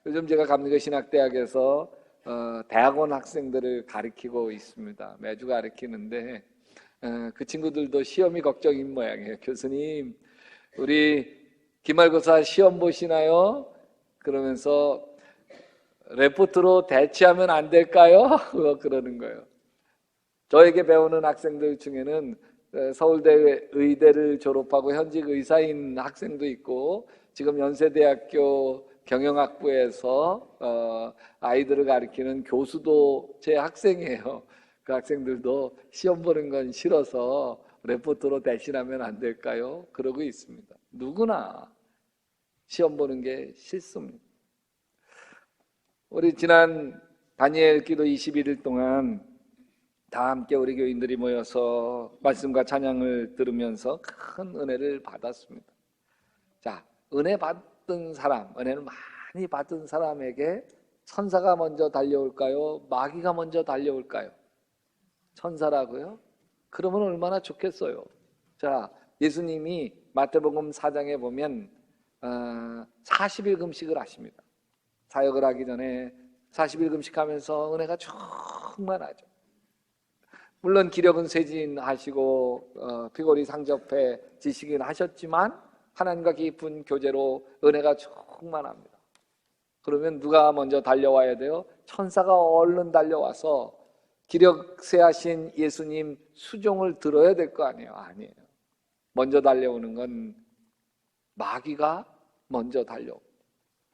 요즘 제가 감리교신학대학에서 대학원 학생들을 가르치고 있습니다. 매주 가르치는데 그 친구들도 시험이 걱정인 모양이에요. 교수님, 우리 기말고사 시험 보시나요? 그러면서 레포트로 대치하면 안 될까요? 그러는 거예요. 저에게 배우는 학생들 중에는 서울대 의대를 졸업하고 현직 의사인 학생도 있고, 지금 연세대학교 경영학부에서 아이들을 가르치는 교수도 제 학생이에요. 그 학생들도 시험 보는 건 싫어서 레포트로 대신하면 안 될까요? 그러고 있습니다. 누구나 시험 보는 게 싫습니다. 우리 지난 다니엘 기도 21일 동안 다 함께 우리 교인들이 모여서 말씀과 찬양을 들으면서 큰 은혜를 받았습니다. 자, 은혜 받은 사람, 은혜를 많이 받은 사람에게 천사가 먼저 달려올까요? 마귀가 먼저 달려올까요? 천사라고요? 그러면 얼마나 좋겠어요. 자, 예수님이 마태복음 4장에 보면 40일 금식을 하십니다. 사역을 하기 전에 40일 금식하면서 은혜가 충만하죠. 물론 기력은 쇠진하시고 피골이 상접해지시긴 하셨지만 하나님과 깊은 교제로 은혜가 충만합니다. 그러면 누가 먼저 달려와야 돼요? 천사가 얼른 달려와서 기력 쇠하신 예수님 수종을 들어야 될 거 아니에요? 아니에요. 먼저 달려오는 건 마귀가 먼저 달려옵니다.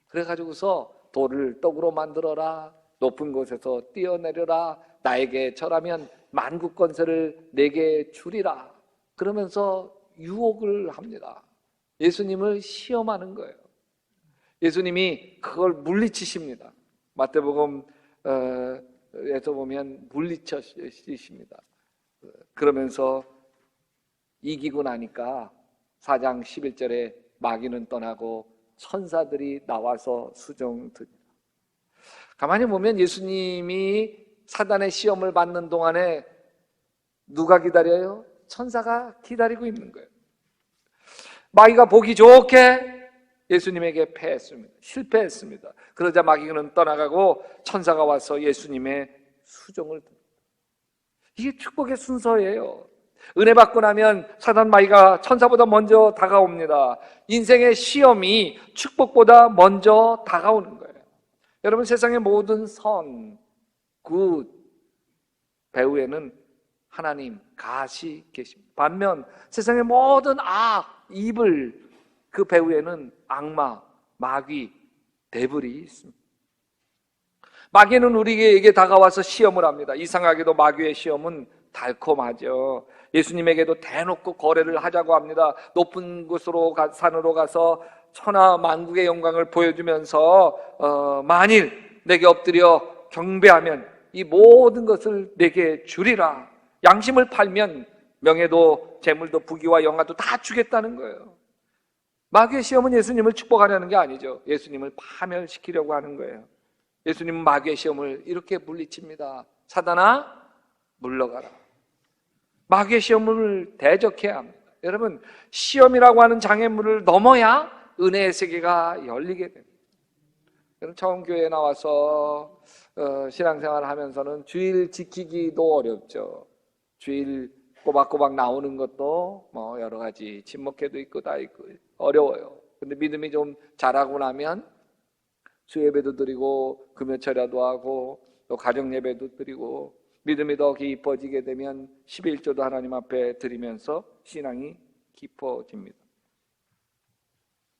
그래가지고서 돌을 떡으로 만들어라, 높은 곳에서 뛰어내려라, 나에게 절하면 만국 권세를 내게 주리라, 그러면서 유혹을 합니다. 예수님을 시험하는 거예요. 예수님이 그걸 물리치십니다. 마태복음 에서 보면 물리치십니다. 그러면서 이기고 나니까 4장 11절에 마귀는 떠나고 천사들이 나와서 수종드립니다. 가만히 보면 예수님이 사단의 시험을 받는 동안에 누가 기다려요? 천사가 기다리고 있는 거예요. 마귀가 보기 좋게 예수님에게 패했습니다. 실패했습니다. 그러자 마귀는 떠나가고 천사가 와서 예수님의 수종을 듭니다. 이게 축복의 순서예요. 은혜 받고 나면 사단 마귀가 천사보다 먼저 다가옵니다. 인생의 시험이 축복보다 먼저 다가오는 거예요. 여러분, 세상의 모든 선, 굿 배후에는 하나님, 갓이 계십니다. 반면 세상의 모든 악, 이블, 그 배후에는 악마, 마귀, 데블이 있습니다. 마귀는 우리에게 다가와서 시험을 합니다. 이상하게도 마귀의 시험은 달콤하죠. 예수님에게도 대놓고 거래를 하자고 합니다. 높은 곳으로 산으로 가서 천하 만국의 영광을 보여주면서 만일 내게 엎드려 경배하면 이 모든 것을 내게 주리라. 양심을 팔면 명예도 재물도 부귀와 영화도 다 주겠다는 거예요. 마귀의 시험은 예수님을 축복하려는 게 아니죠. 예수님을 파멸시키려고 하는 거예요. 예수님은 마귀의 시험을 이렇게 물리칩니다. 사단아, 물러가라. 마귀의 시험을 대적해야 합니다. 여러분, 시험이라고 하는 장애물을 넘어야 은혜의 세계가 열리게 됩니다. 여러분, 처음 교회에 나와서 신앙생활을 하면서는 주일 지키기도 어렵죠. 주일 꼬박꼬박 나오는 것도 뭐 여러 가지 침묵회도 있고 다 있고 어려워요. 근데 믿음이 좀 자라고 나면 수예배도 드리고 금요철야도 하고 또 가정예배도 드리고 믿음이 더 깊어지게 되면 11조도 하나님 앞에 드리면서 신앙이 깊어집니다.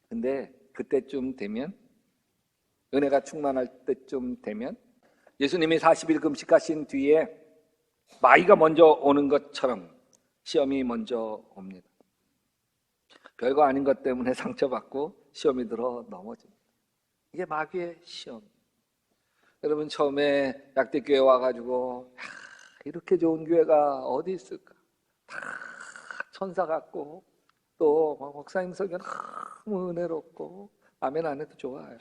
근데 그때쯤 되면, 은혜가 충만할 때쯤 되면 예수님이 40일 금식하신 뒤에 마귀가 먼저 오는 것처럼 시험이 먼저 옵니다. 별거 아닌 것 때문에 상처받고 시험이 들어 넘어집니다. 이게 마귀의 시험. 여러분, 처음에 약대교회 와가지고 이렇게 좋은 교회가 어디 있을까? 다 천사 같고 또 목사님 설교는 너무 은혜롭고 아멘 안 해도 좋아요.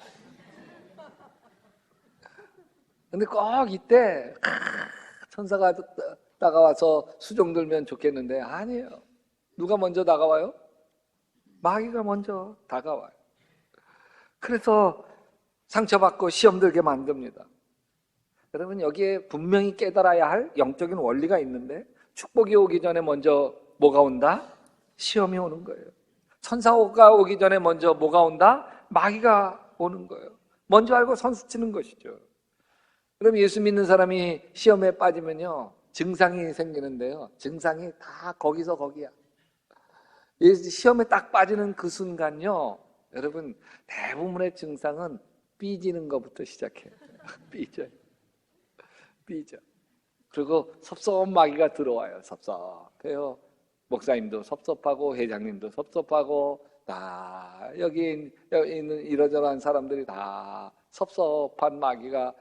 근데 꼭 이때 천사가 다가와서 수종 들면 좋겠는데 아니에요. 누가 먼저 다가와요? 마귀가 먼저 다가와요. 그래서 상처받고 시험 들게 만듭니다. 여러분, 여기에 분명히 깨달아야 할 영적인 원리가 있는데, 축복이 오기 전에 먼저 뭐가 온다? 시험이 오는 거예요. 천사가 오기 전에 먼저 뭐가 온다? 마귀가 오는 거예요. 먼저 알고 선수 치는 것이죠. 그럼 예수 믿는 사람이 시험에 빠지면요, 증상이 생기는데요, 증상이 다 거기서 거기야. 시험에 딱 빠지는 그 순간요, 여러분, 대부분의 증상은 삐지는 것부터 시작해요. 삐져. 그리고 섭섭한 마귀가 들어와요. 섭섭해요. 목사님도 섭섭하고 회장님도 섭섭하고 다 여기 있는 이러저러한 사람들이 다 섭섭한 마귀가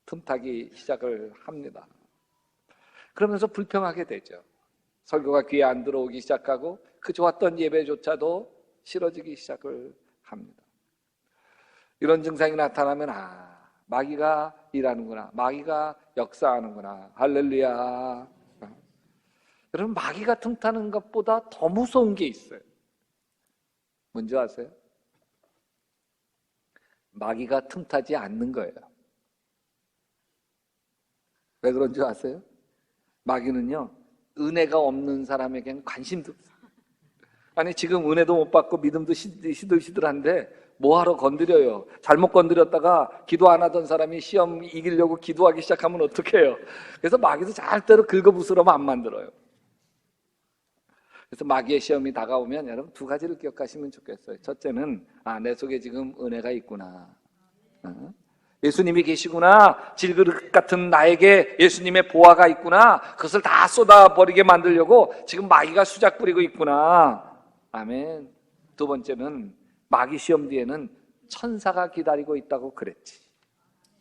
틈타기 시작을 합니다. 그러면서 불평하게 되죠. 설교가 귀에 안 들어오기 시작하고 그 좋았던 예배조차도 싫어지기 시작을 합니다. 이런 증상이 나타나면 마귀가 일하는구나, 마귀가 역사하는구나. 할렐루야. 여러분, 마귀가 틈타는 것보다 더 무서운 게 있어요. 뭔지 아세요? 마귀가 틈타지 않는 거예요. 왜 그런 줄 아세요? 마귀는요, 은혜가 없는 사람에게는 관심도 없어요. 아니, 지금 은혜도 못 받고 믿음도 시들시들한데 뭐하러 건드려요? 잘못 건드렸다가 기도 안 하던 사람이 시험 이기려고 기도하기 시작하면 어떡해요? 그래서 마귀도 절대로 긁어부스러면 안 만들어요. 그래서 마귀의 시험이 다가오면 여러분 두 가지를 기억하시면 좋겠어요. 첫째는 내 속에 지금 은혜가 있구나. 예수님이 계시구나. 질그릇 같은 나에게 예수님의 보화가 있구나. 그것을 다 쏟아버리게 만들려고 지금 마귀가 수작 부리고 있구나. 아멘. 두 번째는 마귀 시험 뒤에는 천사가 기다리고 있다고 그랬지.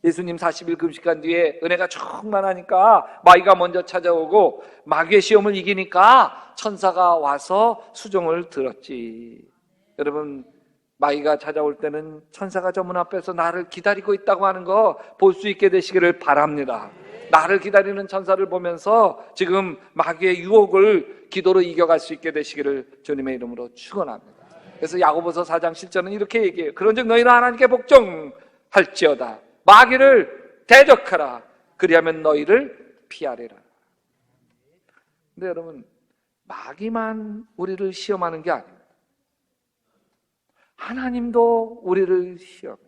예수님 40일 금식한 뒤에 은혜가 충만하니까 마귀가 먼저 찾아오고 마귀의 시험을 이기니까 천사가 와서 수종을 들었지. 여러분, 마귀가 찾아올 때는 천사가 저 문 앞에서 나를 기다리고 있다고 하는 거 볼 수 있게 되시기를 바랍니다. 나를 기다리는 천사를 보면서 지금 마귀의 유혹을 기도로 이겨갈 수 있게 되시기를 주님의 이름으로 축원합니다. 그래서 야고보서 4장 7절은 이렇게 얘기해요. 그런즉 너희는 하나님께 복종할지어다. 마귀를 대적하라. 그리하면 너희를 피하리라. 근데 여러분, 마귀만 우리를 시험하는 게 아닙니다. 하나님도 우리를 시험해요.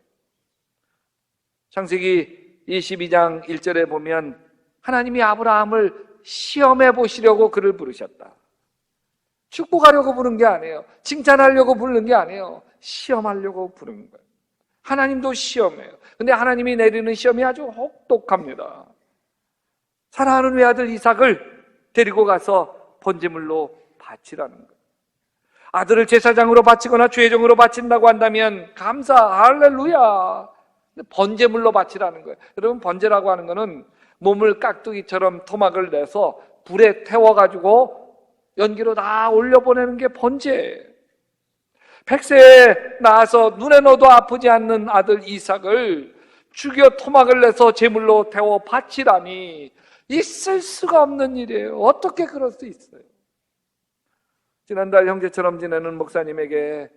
창세기 22장 1절에 보면 하나님이 아브라함을 시험해 보시려고 그를 부르셨다. 축복하려고 부른 게 아니에요. 칭찬하려고 부른 게 아니에요. 시험하려고 부른 거예요. 하나님도 시험해요. 근데 하나님이 내리는 시험이 아주 혹독합니다. 사랑하는 외아들 이삭을 데리고 가서 번제물로 바치라는 거예요. 아들을 제사장으로 바치거나 죄종으로 바친다고 한다면 감사, 할렐루야. 번제물로 바치라는 거예요. 여러분, 번제라고 하는 거는 몸을 깍두기처럼 토막을 내서 불에 태워가지고 연기로 다 올려보내는 게 번제예요. 백세에 나와서 눈에 넣어도 아프지 않는 아들 이삭을 죽여 토막을 내서 제물로 태워 바치라니 있을 수가 없는 일이에요. 어떻게 그럴 수 있어요? 지난달 형제처럼 지내는 목사님에게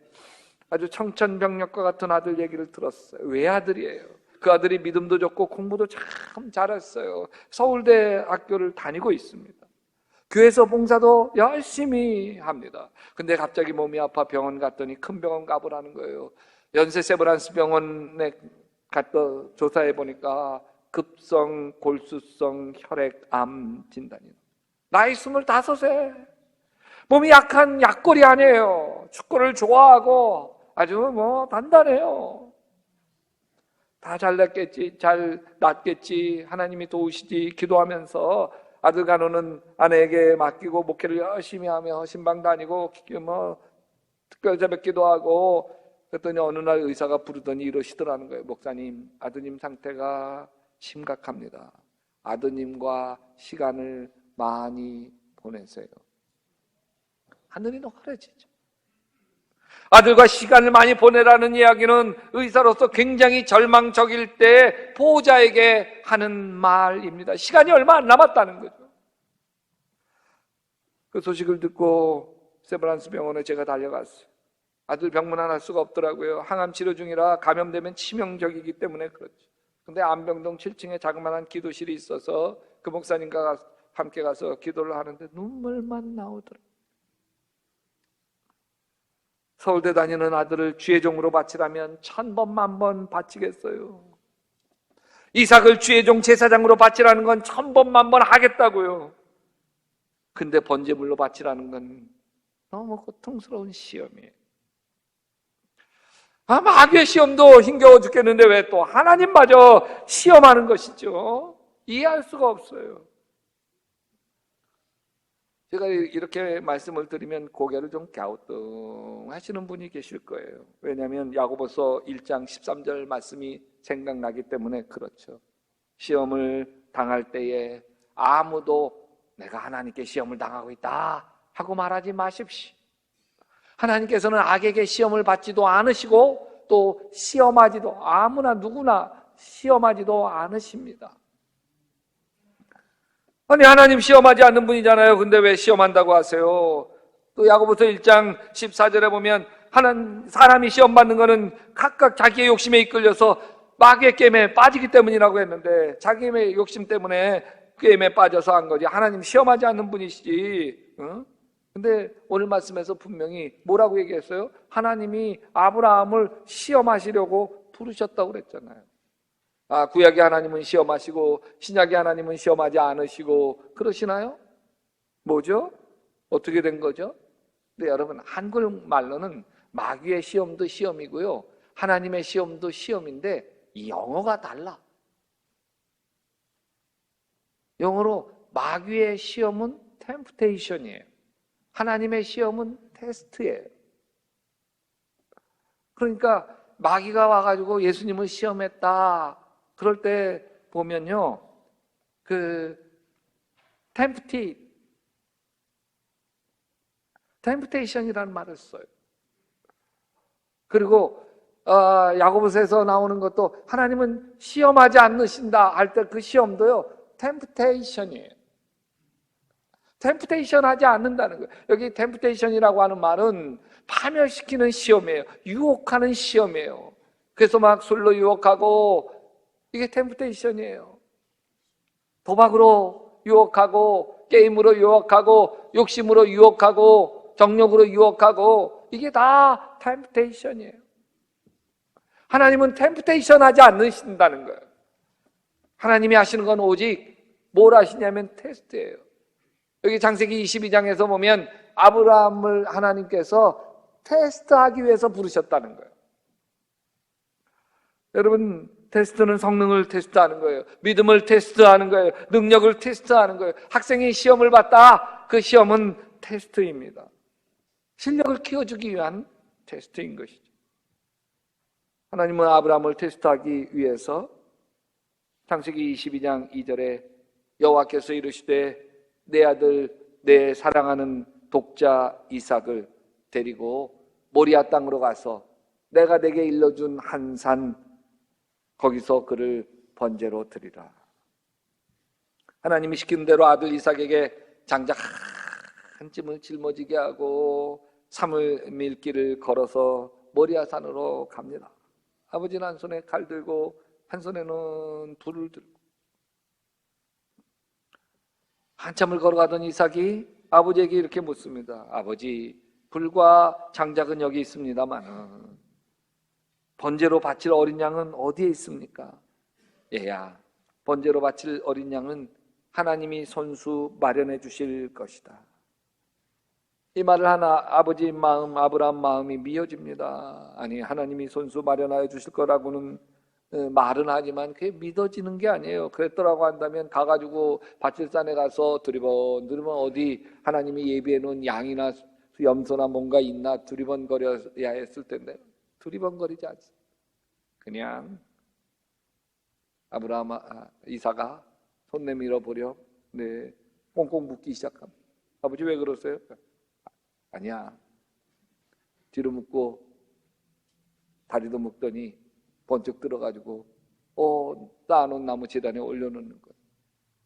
아주 청천벽력과 같은 아들 얘기를 들었어요. 외아들이에요. 그 아들이 믿음도 좋고 공부도 참 잘했어요. 서울대 학교를 다니고 있습니다. 교회에서 봉사도 열심히 합니다. 근데 갑자기 몸이 아파 병원 갔더니 큰 병원 가보라는 거예요. 연세 세브란스 병원에 갔다 조사해 보니까 급성 골수성 혈액암 진단이에요. 나이 25세. 몸이 약한 약골이 아니에요. 축구를 좋아하고 아주 단단해요. 다 잘 낫겠지. 하나님이 도우시지. 기도하면서 아들 간호는 아내에게 맡기고 목회를 열심히 하며 신방 다니고 특별 새벽 기도하고 그랬더니 어느 날 의사가 부르더니 이러시더라는 거예요. 목사님, 아드님 상태가 심각합니다. 아드님과 시간을 많이 보내세요. 하늘이 노래지죠. 아들과 시간을 많이 보내라는 이야기는 의사로서 굉장히 절망적일 때 보호자에게 하는 말입니다. 시간이 얼마 안 남았다는 거죠. 그 소식을 듣고 세브란스 병원에 제가 달려갔어요. 아들 병문안 할 수가 없더라고요. 항암 치료 중이라 감염되면 치명적이기 때문에 그렇죠. 근데 안병동 7층에 자그마한 기도실이 있어서 그 목사님과 함께 가서 기도를 하는데 눈물만 나오더라고요. 서울대 다니는 아들을 주의 종으로 바치라면 1000번, 10,000번 바치겠어요. 이삭을 주의 종 제사장으로 바치라는 건 1000번, 10,000번 하겠다고요. 근데 번제물로 바치라는 건 너무 고통스러운 시험이에요. 마귀의 시험도 힘겨워 죽겠는데 왜 또 하나님마저 시험하는 것이죠? 이해할 수가 없어요. 제가 이렇게 말씀을 드리면 고개를 좀 갸우뚱하시는 분이 계실 거예요. 왜냐하면 야고보서 1장 13절 말씀이 생각나기 때문에 그렇죠. 시험을 당할 때에 아무도 내가 하나님께 시험을 당하고 있다 하고 말하지 마십시오. 하나님께서는 악에게 시험을 받지도 않으시고 또 시험하지도 아무나 누구나 시험하지도 않으십니다. 아니 하나님 시험하지 않는 분이잖아요. 근데 왜 시험한다고 하세요? 또 야고보서 1장 14절에 보면 사람이 시험받는 거는 각각 자기의 욕심에 이끌려서 마귀의 게임에 빠지기 때문이라고 했는데 자기의 욕심 때문에 게임에 빠져서 한 거지 하나님 시험하지 않는 분이시지. 근데 오늘 말씀에서 분명히 뭐라고 얘기했어요? 하나님이 아브라함을 시험하시려고 부르셨다고 그랬잖아요. 구약의 하나님은 시험하시고 신약의 하나님은 시험하지 않으시고 그러시나요? 뭐죠? 어떻게 된 거죠? 근데 여러분 한국말로는 마귀의 시험도 시험이고요 하나님의 시험도 시험인데 이 영어가 달라. 영어로 마귀의 시험은 temptation이에요. 하나님의 시험은 테스트예요. 그러니까 마귀가 와가지고 예수님을 시험했다. 그럴 때 보면요, temptation이라는 말을 써요. 그리고 야고보서에서 나오는 것도 하나님은 시험하지 않으신다 할 때 그 시험도요, temptation이에요. temptation 하지 않는다는 거예요. 여기 temptation이라고 하는 말은 파멸시키는 시험이에요. 유혹하는 시험이에요. 그래서 막 술로 유혹하고 이게 temptation이에요. 도박으로 유혹하고 게임으로 유혹하고 욕심으로 유혹하고 정욕으로 유혹하고 이게 다 temptation이에요. 하나님은 temptation 하지 않으신다는 거예요. 하나님이 하시는 건 오직 뭘 하시냐면 테스트예요. 여기 창세기 22장에서 보면 아브라함을 하나님께서 테스트하기 위해서 부르셨다는 거예요. 여러분 테스트는 성능을 테스트하는 거예요. 믿음을 테스트하는 거예요. 능력을 테스트하는 거예요. 학생이 시험을 봤다. 그 시험은 테스트입니다. 실력을 키워주기 위한 테스트인 것이죠. 하나님은 아브라함을 테스트하기 위해서 창세기 22장 2절에 여호와께서 이르시되 내 아들 내 사랑하는 독자 이삭을 데리고 모리아 땅으로 가서 내가 내게 일러준 한 산 거기서 그를 번제로 드리라. 하나님이 시킨 대로 아들 이삭에게 장작 한 찜을 짊어지게 하고 3일 길을 걸어서 모리아 산으로 갑니다. 아버지는 한 손에 칼 들고 한 손에는 불을 들고 한참을 걸어가던 이삭이 아버지에게 이렇게 묻습니다. 아버지, 불과 장작은 여기 있습니다만 번제로 바칠 어린 양은 어디에 있습니까? 얘야, 번제로 바칠 어린 양은 하나님이 손수 마련해 주실 것이다. 이 말을 하나 아버지 마음, 아브라함 마음이 미어집니다. 아니, 하나님이 손수 마련하여 주실 거라고는 말은 하지만 그게 믿어지는 게 아니에요. 그랬더라고 한다면 가가지고 바칠산에 가서 두리번 어디 하나님이 예비해 놓은 양이나 염소나 뭔가 있나 두리번거려야 했을 텐데 두리번거리지 않습니다. 그냥 이삭아 손 내밀어 보려 꽁꽁 묶기 시작합니다. 아버지 왜 그러세요? 아니야. 뒤로 묶고 다리도 묶더니 번쩍 들어가지고 쌓아놓은 나무 재단에 올려놓는 거예요.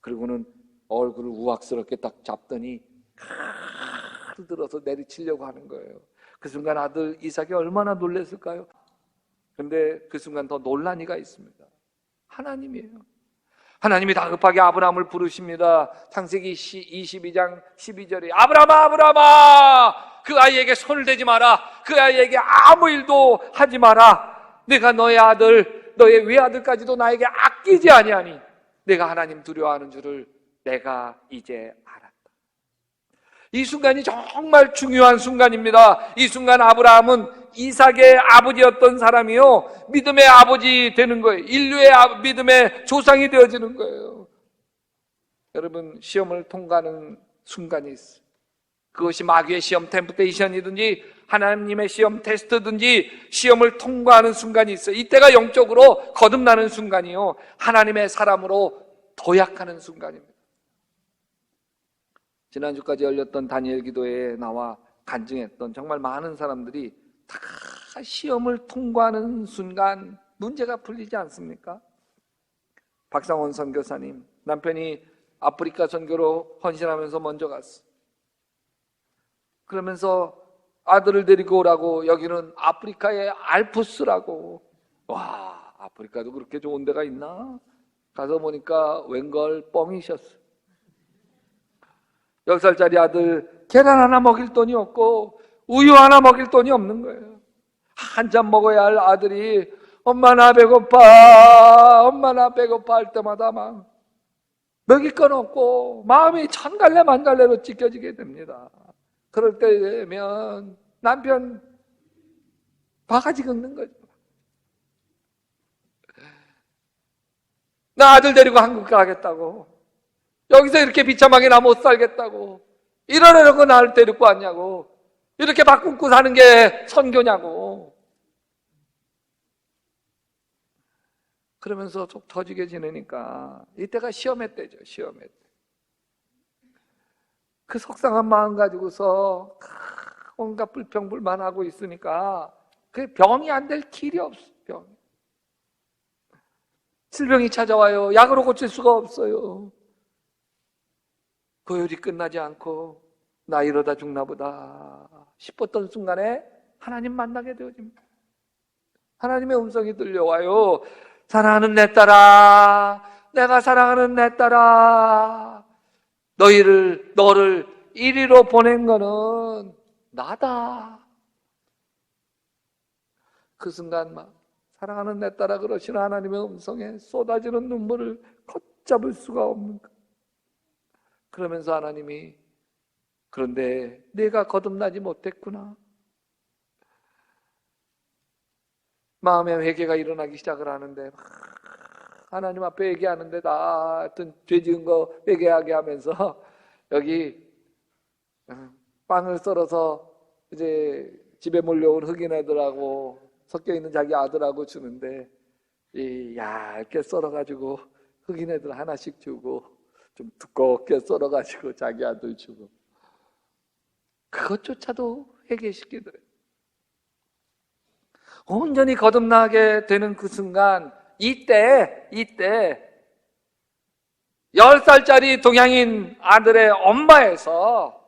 그리고는 얼굴을 우악스럽게 딱 잡더니 칼을 들어서 내리치려고 하는 거예요. 그 순간 아들 이삭이 얼마나 놀랐을까요? 그런데 그 순간 더 놀란 이가 있습니다. 하나님이에요. 하나님이 다급하게 아브라함을 부르십니다. 창세기 22장 12절에 아브라함아, 아브라함아, 그 아이에게 손을 대지 마라. 그 아이에게 아무 일도 하지 마라. 내가 너의 아들, 너의 외아들까지도 나에게 아끼지 아니하니 내가 하나님 두려워하는 줄을 내가 이제 알았다. 이 순간이 정말 중요한 순간입니다. 이 순간 아브라함은 이삭의 아버지였던 사람이요, 믿음의 아버지 되는 거예요. 인류의 믿음의 조상이 되어지는 거예요. 여러분, 시험을 통과하는 순간이 있어요. 그것이 마귀의 시험, 템프테이션이든지 하나님의 시험, 테스트든지 시험을 통과하는 순간이 있어요. 이때가 영적으로 거듭나는 순간이요, 하나님의 사람으로 도약하는 순간입니다. 지난주까지 열렸던 다니엘 기도회에 나와 간증했던 정말 많은 사람들이 다 시험을 통과하는 순간 문제가 풀리지 않습니까? 박상원 선교사님, 남편이 아프리카 선교로 헌신하면서 먼저 갔어. 그러면서 아들을 데리고 오라고, 여기는 아프리카의 알프스라고. 와, 아프리카도 그렇게 좋은 데가 있나? 가서 보니까 웬걸 뻥이셨어. 10살짜리 아들 계란 하나 먹일 돈이 없고 우유 하나 먹일 돈이 없는 거예요. 한 잔 먹어야 할 아들이 엄마 나 배고파, 엄마 나 배고파 할 때마다 막 먹일 건 없고 마음이 천갈래 만갈래로 찢겨지게 됩니다. 그럴 때 되면 남편 바가지 긁는 거죠. 나 아들 데리고 한국 가겠다고, 여기서 이렇게 비참하게 나 못 살겠다고, 이러려고 나를 데리고 왔냐고, 이렇게 밥 굶고 사는 게 선교냐고. 그러면서 속 터지게 지내니까 이때가 시험의 때죠. 시험의 때. 그 속상한 마음 가지고서 온갖 불평불만하고 있으니까 그게 병이 안 될 길이 없어. 병. 질병이 찾아와요. 약으로 고칠 수가 없어요. 고열이 끝나지 않고 나 이러다 죽나 보다 싶었던 순간에 하나님 만나게 되어집니다. 하나님의 음성이 들려와요. 사랑하는 내 딸아, 내가 사랑하는 내 딸아, 너를 이리로 보낸 거는 나다. 그 순간 막 사랑하는 내 딸아 그러시는 하나님의 음성에 쏟아지는 눈물을 걷잡을 수가 없는 거. 그러면서 하나님이, 그런데 내가 거듭나지 못했구나. 마음의 회개가 일어나기 시작을 하는데 하나님 앞에 회개하는데 나 하여튼 죄 지은 거 회개하게 하면서 여기 빵을 썰어서 이제 집에 몰려온 흑인 애들하고 섞여 있는 자기 아들하고 주는데 얇게 썰어가지고 흑인 애들 하나씩 주고 좀 두껍게 썰어가지고 자기 아들 주고, 그것조차도 회개시키더래요. 온전히 거듭나게 되는 그 순간, 이때 10살짜리 동양인 아들의 엄마에서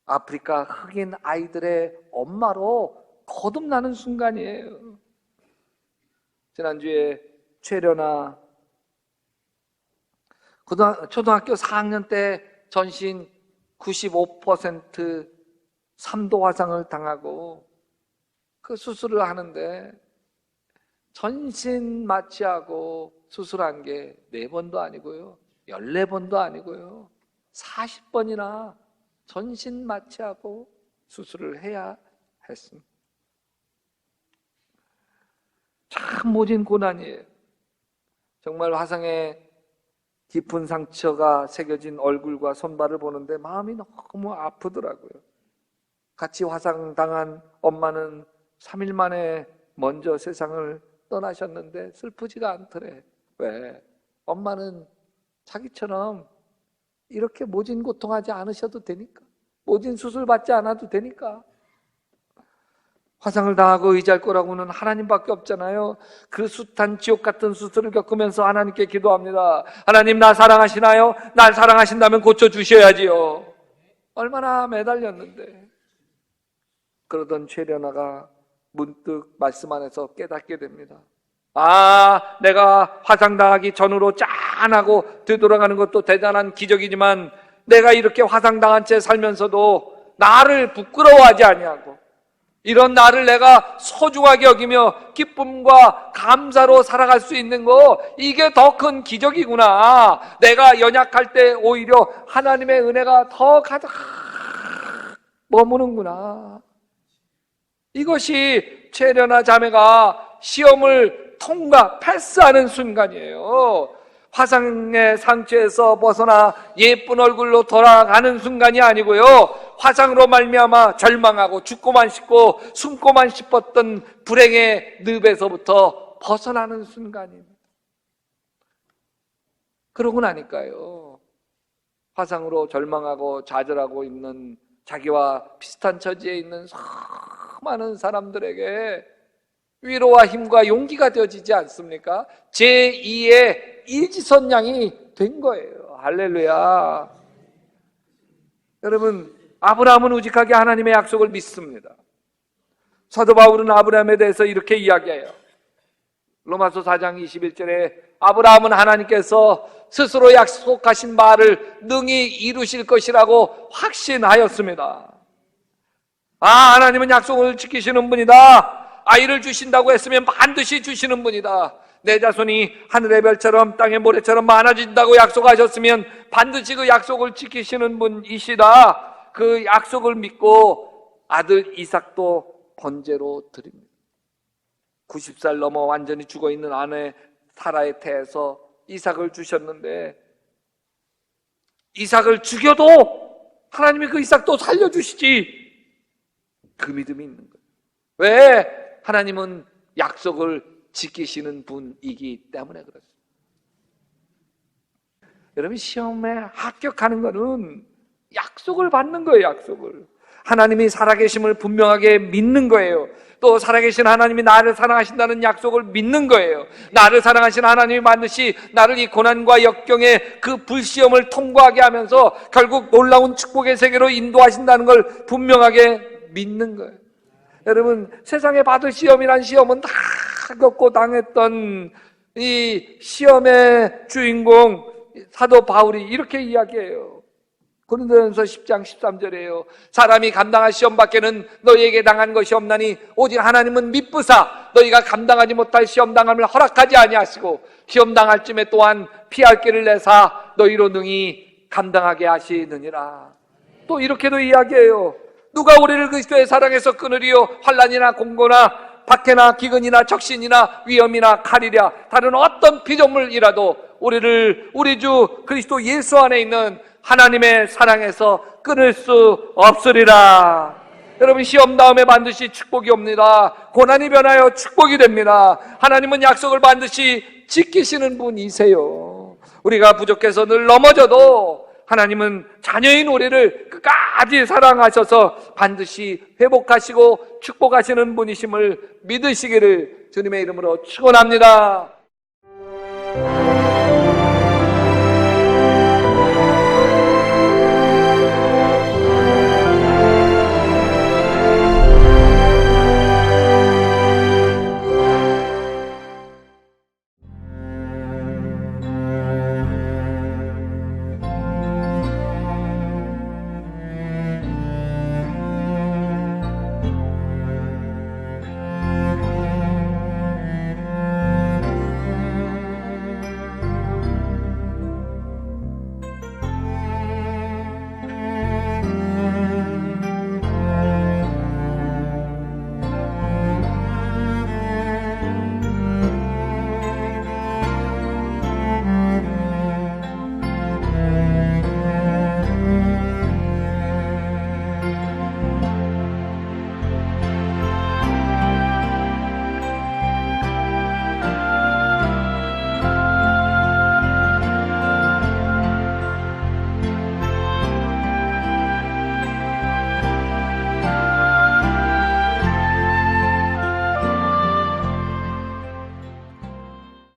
아프리카 흑인 아이들의 엄마로 거듭나는 순간이에요. 지난주에 최련아 초등학교 4학년 때 전신 95% 3도 화상을 당하고 그 수술을 하는데 전신 마취하고 수술한 게 4번도 아니고요, 14번도 아니고요, 40번이나 전신 마취하고 수술을 해야 했습니다. 참 모진 고난이에요. 정말 화상에 깊은 상처가 새겨진 얼굴과 손발을 보는데 마음이 너무 아프더라고요. 같이 화상당한 엄마는 3일 만에 먼저 세상을 떠나셨는데 슬프지가 않더래. 왜? 엄마는 자기처럼 이렇게 모진 고통하지 않으셔도 되니까, 모진 수술 받지 않아도 되니까. 화상을 당하고 의지할 거라고는 하나님밖에 없잖아요. 그 숱한 지옥 같은 수술을 겪으면서 하나님께 기도합니다. 하나님, 나 사랑하시나요? 날 사랑하신다면 고쳐주셔야지요. 얼마나 매달렸는데. 그러던 최련아가 문득 말씀 안에서 깨닫게 됩니다. 아, 내가 화상당하기 전으로 짠하고 되돌아가는 것도 대단한 기적이지만 내가 이렇게 화상당한 채 살면서도 나를 부끄러워하지 아니하고 이런 나를 내가 소중하게 여기며 기쁨과 감사로 살아갈 수 있는 거, 이게 더 큰 기적이구나. 내가 연약할 때 오히려 하나님의 은혜가 더 가득 머무는구나. 이것이 최련아 자매가 시험을 패스하는 순간이에요. 화상의 상처에서 벗어나 예쁜 얼굴로 돌아가는 순간이 아니고요, 화상으로 말미암아 절망하고 죽고만 싶고 숨고만 싶었던 불행의 늪에서부터 벗어나는 순간입니다. 그러고 나니까요, 화상으로 절망하고 좌절하고 있는 자기와 비슷한 처지에 있는 수많은 사람들에게 위로와 힘과 용기가 되어지지 않습니까? 제2의 일지선양이 된 거예요. 할렐루야. 여러분, 아브라함은 우직하게 하나님의 약속을 믿습니다. 사도 바울은 아브라함에 대해서 이렇게 이야기해요. 로마서 4장 21절에 아브라함은 하나님께서 스스로 약속하신 바를 능히 이루실 것이라고 확신하였습니다. 아, 하나님은 약속을 지키시는 분이다. 아이를 주신다고 했으면 반드시 주시는 분이다. 내 자손이 하늘의 별처럼 땅의 모래처럼 많아진다고 약속하셨으면 반드시 그 약속을 지키시는 분이시다. 그 약속을 믿고 아들 이삭도 번제로 드립니다. 90살 넘어 완전히 죽어있는 아내 사라의 태에서 이삭을 주셨는데, 이삭을 죽여도 하나님이 그 이삭도 살려주시지, 그 믿음이 있는 거예요. 왜? 하나님은 약속을 지키시는 분이기 때문에 그렇습니다. 여러분, 시험에 합격하는 것은 약속을 받는 거예요. 약속을. 하나님이 살아계심을 분명하게 믿는 거예요. 또 살아계신 하나님이 나를 사랑하신다는 약속을 믿는 거예요. 나를 사랑하신 하나님이 반드시 나를 이 고난과 역경의 그 불시험을 통과하게 하면서 결국 놀라운 축복의 세계로 인도하신다는 걸 분명하게 믿는 거예요. 여러분, 세상에 받을 시험이란 시험은 다 겪고 당했던 이 시험의 주인공 사도 바울이 이렇게 이야기해요. 고린도전서 10장 13절이에요. 사람이 감당할 시험밖에는 너희에게 당한 것이 없나니 오직 하나님은 미쁘사 너희가 감당하지 못할 시험당함을 허락하지 아니하시고 시험당할 쯤에 또한 피할 길을 내사 너희로 능히 감당하게 하시느니라. 또 이렇게도 이야기해요. 누가 우리를 그리스도의 사랑에서 끊으리요? 환난이나 공고나 박해나 기근이나 적신이나 위험이나 칼이랴. 다른 어떤 피조물이라도 우리를 우리 주 그리스도 예수 안에 있는 하나님의 사랑에서 끊을 수 없으리라. 여러분, 시험 다음에 반드시 축복이 옵니다. 고난이 변하여 축복이 됩니다. 하나님은 약속을 반드시 지키시는 분이세요. 우리가 부족해서 늘 넘어져도 하나님은 자녀인 우리를 끝까지 사랑하셔서 반드시 회복하시고 축복하시는 분이심을 믿으시기를 주님의 이름으로 축원합니다.